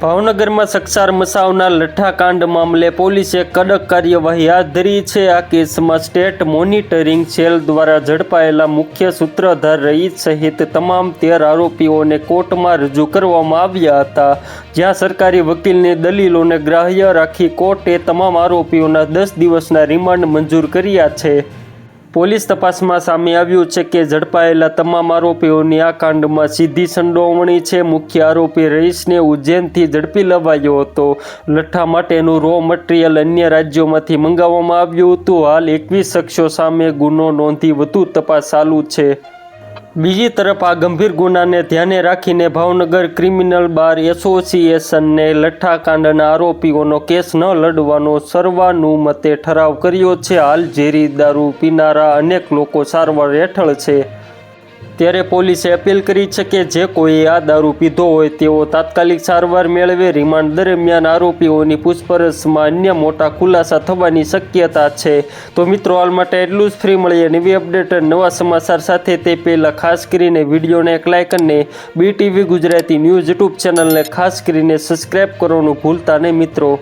ભાવનગરમાં સકસાર મચાવનાર લઠ્ઠાકાંડ મામલે પોલીસે કડક કાર્યવાહી હાથ ધરી છે। આ કેસમાં સ્ટેટ મોનિટરિંગ સેલ દ્વારા ઝડપાયેલા મુખ્ય સૂત્રધાર રઈસ સહિત તમામ 13 આરોપીઓને કોર્ટમાં રજૂ કરવામાં આવ્યા હતા, જ્યાં સરકારી વકીલની દલીલોને ગ્રાહ્ય રાખી કોર્ટે તમામ આરોપીઓના 10 દિવસના રિમાન્ડ મંજૂર કર્યા છે। પોલીસ તપાસમાં સામે આવ્યું છે કે ઝડપાયેલા તમામ આરોપીઓની આ કાંડમાં સીધી સંડોવણી છે। મુખ્ય આરોપી રઈસને ઉજ્જૈનથી ઝડપી લેવાયો હતો। લઠ્ઠા માટેનું રો મટીરિયલ અન્ય રાજ્યોમાંથી મંગાવવામાં આવ્યું હતું। હાલ 21 શખ્સો સામે ગુનો નોંધી વધુ તપાસ ચાલુ છે। બીજી તરફ આ ગંભીર ગુનાને ધ્યાને રાખીને ભાવનગર ક્રિમિનલ બાર એસોસિએશનને લઠ્ઠાકાંડના આરોપીઓનો કેસ ન લડવાનો સર્વાનુમતે ઠરાવ કર્યો છે। હાલ ઝેરી દારૂ પીનારા અનેક લોકો સારવાર હેઠળ છે, ત્યારે પોલીસે અપીલ કરી છે કે જે કોઈએ આ દારૂ પીધો હોય તેઓ તાત્કાલિક સારવાર મેળવે। રિમાન્ડ દરમિયાન આરોપીઓની પૂછપરછમાં અન્ય મોટા ખુલાસા થવાની શક્યતા છે। તો મિત્રો, હાલ માટે એટલું જ। ફ્રી મળીએ નવી અપડેટ નવા સમાચાર સાથે, તે પહેલાં ખાસ કરીને વિડીયોને એક લાઇક અને BTV ગુજરાતી ન્યૂઝ યુટ્યુબ ચેનલને ખાસ કરીને સબસ્ક્રાઈબ કરવાનું ભૂલતા નહીં મિત્રો।